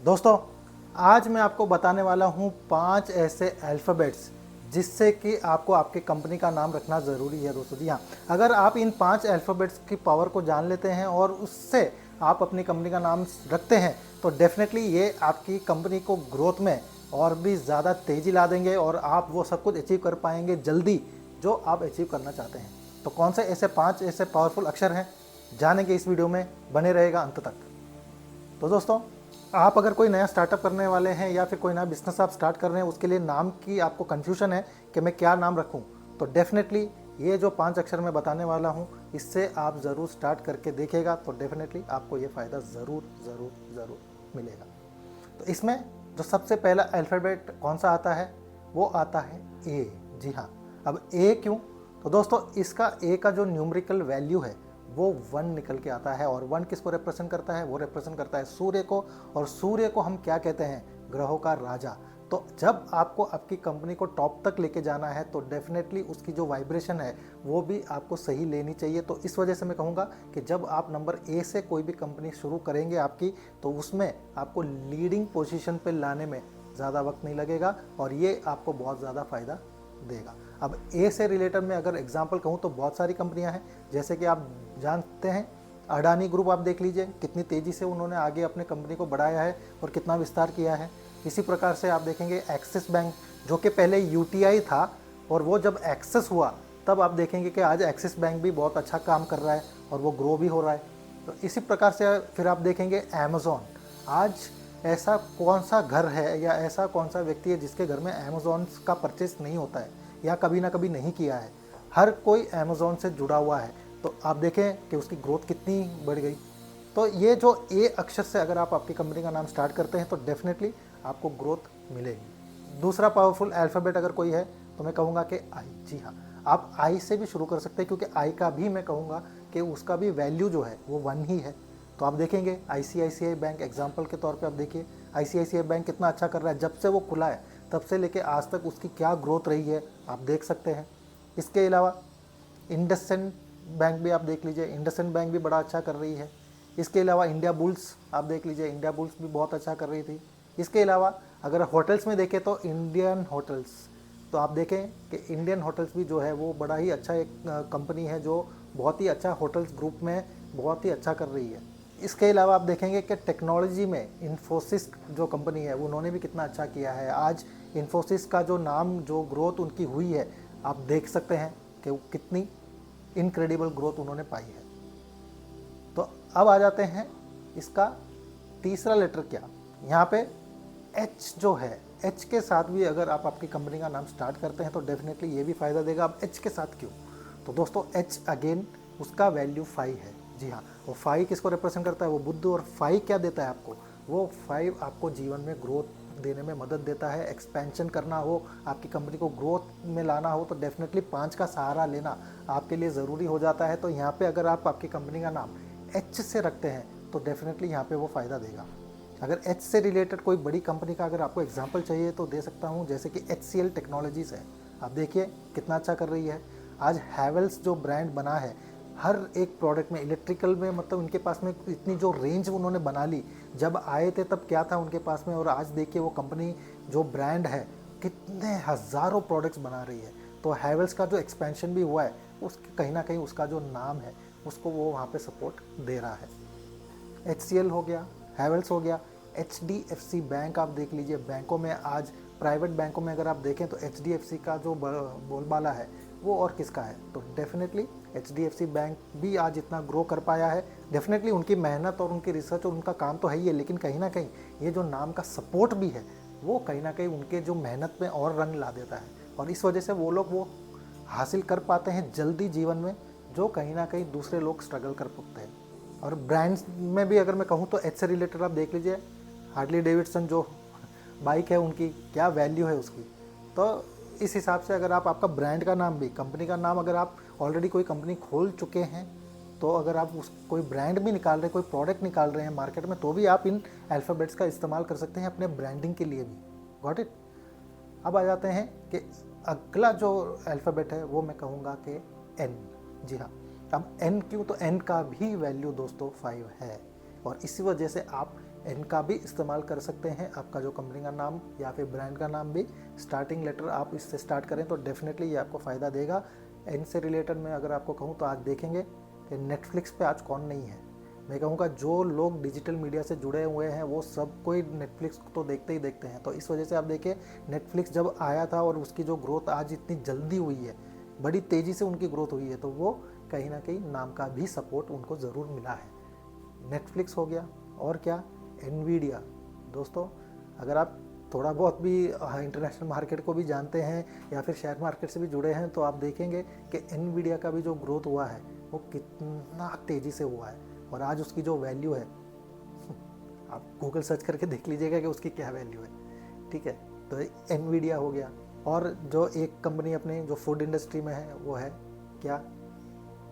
दोस्तों, आज मैं आपको बताने वाला हूँ 5 ऐसे अल्फ़ाबेट्स जिससे कि आपको आपकी कंपनी का नाम रखना ज़रूरी है। दोस्तों जी हाँ, अगर आप इन 5 अल्फ़ाबेट्स की पावर को जान लेते हैं और उससे आप अपनी कंपनी का नाम रखते हैं तो डेफिनेटली ये आपकी कंपनी को ग्रोथ में और भी ज़्यादा तेज़ी ला देंगे और आप वो सब कुछ अचीव कर पाएंगे जल्दी जो आप अचीव करना चाहते हैं। तो कौन से ऐसे 5 ऐसे पावरफुल अक्षर हैं, जानेंगे इस वीडियो में, बने रहेगा अंत तक। तो दोस्तों, आप अगर कोई नया स्टार्टअप करने वाले हैं या फिर कोई नया बिजनेस आप स्टार्ट कर रहे हैं, उसके लिए नाम की आपको कन्फ्यूजन है कि मैं क्या नाम रखूं, तो डेफिनेटली ये जो 5 अक्षर मैं बताने वाला हूं, इससे आप ज़रूर स्टार्ट करके देखिएगा तो डेफिनेटली आपको ये फ़ायदा ज़रूर ज़रूर ज़रूर मिलेगा। तो इसमें जो सबसे पहला अल्फ़ाबेट कौन सा आता है, वो आता है ए। जी हाँ, अब ए क्यों? तो दोस्तों, इसका ए का जो न्यूमेरिकल वैल्यू है वो 1 निकल के आता है और 1 किसको रिप्रेजेंट करता है? वो रिप्रेजेंट करता है सूर्य को, और सूर्य को हम क्या कहते हैं? ग्रहों का राजा। तो जब आपको आपकी कंपनी को टॉप तक लेके जाना है तो डेफिनेटली उसकी जो वाइब्रेशन है वो भी आपको सही लेनी चाहिए। तो इस वजह से मैं कहूँगा कि जब आप नंबर ए से कोई भी कंपनी शुरू करेंगे आपकी, तो उसमें आपको लीडिंग पोजीशन पे लाने में ज़्यादा वक्त नहीं लगेगा और ये आपको बहुत ज़्यादा फ़ायदा देगा। अब ए से रिलेटेड में अगर एग्जांपल कहूँ तो बहुत सारी कंपनियां हैं, जैसे कि आप जानते हैं अडानी ग्रुप, आप देख लीजिए कितनी तेज़ी से उन्होंने आगे अपने कंपनी को बढ़ाया है और कितना विस्तार किया है। इसी प्रकार से आप देखेंगे एक्सिस बैंक, जो कि पहले यूटीआई था और वो जब एक्सेस हुआ तब आप देखेंगे कि आज एक्सिस बैंक भी बहुत अच्छा काम कर रहा है और वो ग्रो भी हो रहा है। तो इसी प्रकार से फिर आप देखेंगे अमेज़ॉन। आज ऐसा कौन सा घर है या ऐसा कौन सा व्यक्ति है जिसके घर में अमेज़ॉन का परचेस नहीं होता है या कभी ना कभी नहीं किया है? हर कोई अमेज़ॉन से जुड़ा हुआ है। तो आप देखें कि उसकी ग्रोथ कितनी बढ़ गई। तो ये जो ए अक्षर से अगर आप आपकी कंपनी का नाम स्टार्ट करते हैं तो डेफिनेटली आपको ग्रोथ मिलेगी। दूसरा पावरफुल अल्फ़ाबेट अगर कोई है तो मैं कहूँगा कि आई। जी हाँ, आप आई से भी शुरू कर सकते हैं, क्योंकि आई का भी मैं कहूँगा कि उसका भी वैल्यू जो है वो 1 ही है। तो आप देखेंगे आईसीआईसीआई बैंक एग्जांपल के तौर पे, आप देखिए आईसीआईसीआई बैंक कितना अच्छा कर रहा है। जब से वो खुला है तब से लेके आज तक उसकी क्या ग्रोथ रही है आप देख सकते हैं। इसके अलावा इंडसइंड बैंक भी आप देख लीजिए, इंडसइंड बैंक भी बड़ा अच्छा कर रही है। इसके अलावा इंडिया बुल्स आप देख लीजिए, इंडिया बुल्स भी बहुत अच्छा कर रही थी। इसके अलावा अगर होटल्स में देखें तो इंडियन होटल्स, तो आप देखें कि इंडियन होटल्स भी जो है वो बड़ा ही अच्छा एक कंपनी है जो बहुत ही अच्छा होटल्स ग्रुप में बहुत ही अच्छा कर रही है। इसके अलावा आप देखेंगे कि टेक्नोलॉजी में इन्फोसिस जो कंपनी है उन्होंने भी कितना अच्छा किया है। आज इन्फोसिस का जो नाम, जो ग्रोथ उनकी हुई है, आप देख सकते हैं कि वो कितनी इनक्रेडिबल ग्रोथ उन्होंने पाई है। तो अब आ जाते हैं इसका तीसरा लेटर क्या, यहाँ पे एच जो है, एच के साथ भी अगर आप आपकी कंपनी का नाम स्टार्ट करते हैं तो डेफिनेटली ये भी फ़ायदा देगा। अब एच के साथ क्यों? तो दोस्तों, एच अगेन उसका वैल्यू 5 है। जी हाँ, वो 5 किसको रिप्रेजेंट करता है? वो बुद्ध। और 5 क्या देता है आपको? वो 5 आपको जीवन में ग्रोथ देने में मदद देता है। एक्सपेंशन करना हो, आपकी कंपनी को ग्रोथ में लाना हो तो डेफिनेटली 5 का सहारा लेना आपके लिए ज़रूरी हो जाता है। तो यहाँ पे अगर आप आपकी कंपनी का नाम एच से रखते हैं तो डेफिनेटली यहाँ पे वो फ़ायदा देगा। अगर एच से रिलेटेड कोई बड़ी कंपनी का अगर आपको एग्जांपल चाहिए तो दे सकता हूँ, जैसे कि HCL टेक्नोलॉजीज़ है। आप देखिए कितना अच्छा कर रही है। आज हैवेल्स जो ब्रांड बना है, हर एक प्रोडक्ट में, इलेक्ट्रिकल में, मतलब उनके पास में इतनी जो रेंज उन्होंने बना ली। जब आए थे तब क्या था उनके पास में, और आज देखिए वो कंपनी जो ब्रांड है कितने हज़ारों प्रोडक्ट्स बना रही है। तो हैवेल्स का जो एक्सपेंशन भी हुआ है, उसके कहीं ना कहीं उसका जो नाम है उसको वो वहाँ पे सपोर्ट दे रहा है। HCL हो गया, हैवेल्स हो गया, HDFC बैंक आप देख लीजिए। बैंकों में आज, प्राइवेट बैंकों में अगर आप देखें तो HDFC का जो बोलबाला है वो और किसका है? तो डेफिनेटली HDFC बैंक भी आज इतना ग्रो कर पाया है। डेफिनेटली उनकी मेहनत और उनकी रिसर्च और उनका काम तो है ही है, लेकिन कहीं ना कहीं ये जो नाम का सपोर्ट भी है वो कहीं ना कहीं उनके जो मेहनत में और रंग ला देता है, और इस वजह से वो लोग वो हासिल कर पाते हैं जल्दी जीवन में, जो कहीं ना कहीं दूसरे लोग स्ट्रगल कर पाते हैं। और ब्रांड्स में भी अगर मैं कहूँ तो एच से रिलेटेड आप देख लीजिए, हार्ले डेविडसन जो बाइक है उनकी क्या वैल्यू है उसकी। तो इस हिसाब से अगर आप आपका ब्रांड का नाम भी, कंपनी का नाम, अगर आप ऑलरेडी कोई कंपनी खोल चुके हैं तो अगर आप उस कोई ब्रांड भी निकाल रहे हैं, कोई प्रोडक्ट निकाल रहे हैं मार्केट में, तो भी आप इन अल्फ़ाबेट्स का इस्तेमाल कर सकते हैं अपने ब्रांडिंग के लिए भी। Got it? अब आ जाते हैं कि अगला जो अल्फ़ाबेट है वो मैं कहूँगा कि एन। जी हाँ, अब एन क्यों? तो एन का भी वैल्यू दोस्तों 5 है, और इसी वजह से आप इनका भी इस्तेमाल कर सकते हैं। आपका जो कंपनी का नाम या फिर ब्रांड का नाम भी स्टार्टिंग लेटर आप इससे स्टार्ट करें तो डेफिनेटली ये आपको फ़ायदा देगा। इनसे रिलेटेड मैं अगर आपको कहूँ तो आज देखेंगे कि नेटफ्लिक्स पे आज कौन नहीं है। मैं कहूँगा जो लोग डिजिटल मीडिया से जुड़े हुए हैं वो सब कोई नेटफ्लिक्स को तो देखते ही देखते हैं। तो इस वजह से आप देखिए नेटफ्लिक्स जब आया था और उसकी जो ग्रोथ आज इतनी जल्दी हुई है, बड़ी तेज़ी से उनकी ग्रोथ हुई है, तो वो कहीं ना कहीं नाम का भी सपोर्ट उनको ज़रूर मिला है। नेटफ्लिक्स हो गया और क्या, एनवीडिया। दोस्तों अगर आप थोड़ा बहुत भी इंटरनेशनल मार्केट को भी जानते हैं या फिर शेयर मार्केट से भी जुड़े हैं तो आप देखेंगे कि एनवीडिया का भी जो ग्रोथ हुआ है वो कितना तेज़ी से हुआ है और आज उसकी जो वैल्यू है आप गूगल सर्च करके देख लीजिएगा कि उसकी क्या वैल्यू है। ठीक है, तो एनवीडिया हो गया। और जो एक कंपनी अपनी जो फूड इंडस्ट्री में है वो है क्या,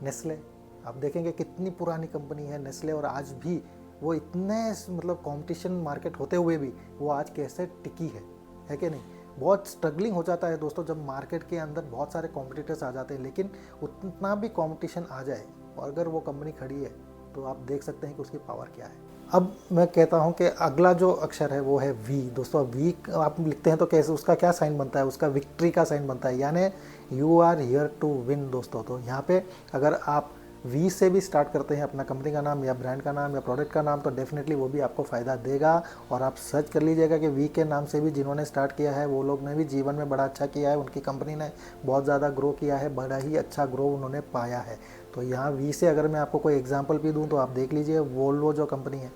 नेस्ले। आप देखेंगे कितनी पुरानी कंपनी है नेस्ले और आज भी वो इतने मतलब कंपटीशन मार्केट होते हुए भी वो आज कैसे टिकी है कि नहीं। बहुत स्ट्रगलिंग हो जाता है दोस्तों जब मार्केट के अंदर बहुत सारे कॉम्पिटिटर्स आ जाते हैं, लेकिन उतना भी कंपटीशन आ जाए और अगर वो कंपनी खड़ी है तो आप देख सकते हैं कि उसकी पावर क्या है। अब मैं कहता हूं कि अगला जो अक्षर है वो है वी। दोस्तों वी आप लिखते हैं तो कैसे, उसका क्या साइन बनता है, उसका विक्ट्री का साइन बनता है, यानी you are here to win. दोस्तों तो यहाँ पे अगर आप वी से भी स्टार्ट करते हैं अपना कंपनी का नाम या ब्रांड का नाम या प्रोडक्ट का नाम तो डेफिनेटली वो भी आपको फ़ायदा देगा। और आप सर्च कर लीजिएगा कि वी के नाम से भी जिन्होंने स्टार्ट किया है वो लोग ने भी जीवन में बड़ा अच्छा किया है, उनकी कंपनी ने बहुत ज़्यादा ग्रो किया है, बड़ा ही अच्छा ग्रो उन्होंने पाया है। तो यहाँ वी से अगर मैं आपको कोई एग्जाम्पल भी दूँ तो आप देख लीजिए वोल्वो जो कंपनी है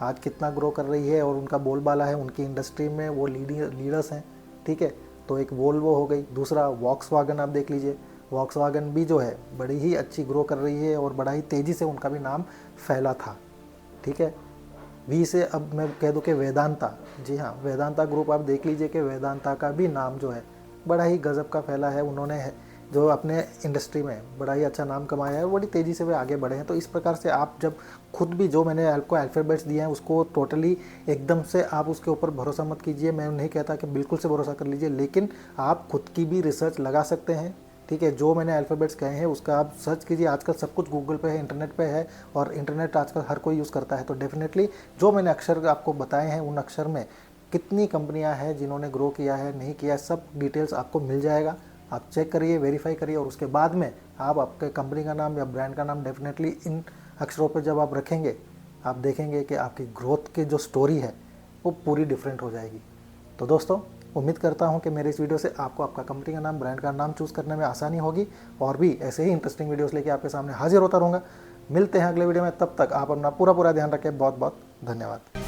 आज कितना ग्रो कर रही है और उनका बोलबाला है, उनकी इंडस्ट्री में वो लीडर्स हैं। ठीक है, तो एक वोल्वो हो गई। दूसरा वॉक्सवागन आप देख लीजिए, वॉक्सवागन भी जो है बड़ी ही अच्छी ग्रो कर रही है और बड़ा ही तेज़ी से उनका भी नाम फैला था। ठीक है, वी से अब मैं कह दूं कि वेदांता, जी हाँ वेदांता ग्रुप आप देख लीजिए कि वेदांता का भी नाम जो है बड़ा ही गजब का फैला है। उन्होंने जो अपने इंडस्ट्री में बड़ा ही अच्छा नाम कमाया है, बड़ी तेज़ी से वे आगे बढ़े हैं। तो इस प्रकार से आप जब खुद भी जो मैंने आपको अल्फ़ाबेट्स दिए हैं उसको टोटली एकदम से आप उसके ऊपर भरोसा मत कीजिए। मैं नहीं कहता कि बिल्कुल से भरोसा कर लीजिए, लेकिन आप खुद की भी रिसर्च लगा सकते हैं। ठीक है, जो मैंने अल्फ़ाबेट्स कहे हैं उसका आप सर्च कीजिए। आजकल सब कुछ गूगल पे है, इंटरनेट पे है और इंटरनेट आजकल हर कोई यूज़ करता है। तो डेफिनेटली जो मैंने अक्षर आपको बताए हैं उन अक्षर में कितनी कंपनियां हैं जिन्होंने ग्रो किया है, नहीं किया है, सब डिटेल्स आपको मिल जाएगा। आप चेक करिए, वेरीफाई करिए और उसके बाद में आप आपके कंपनी का नाम या ब्रांड का नाम डेफिनेटली इन अक्षरों पर जब आप रखेंगे आप देखेंगे कि आपकी ग्रोथ की जो स्टोरी है वो पूरी डिफरेंट हो जाएगी। तो दोस्तों उम्मीद करता हूं कि मेरे इस वीडियो से आपको आपका कंपनी का नाम, ब्रांड का नाम चूज़ करने में आसानी होगी और भी ऐसे ही इंटरेस्टिंग वीडियोस लेके आपके सामने हाजिर होता रहूँगा। मिलते हैं अगले वीडियो में, तब तक आप अपना पूरा ध्यान रखें। बहुत बहुत धन्यवाद।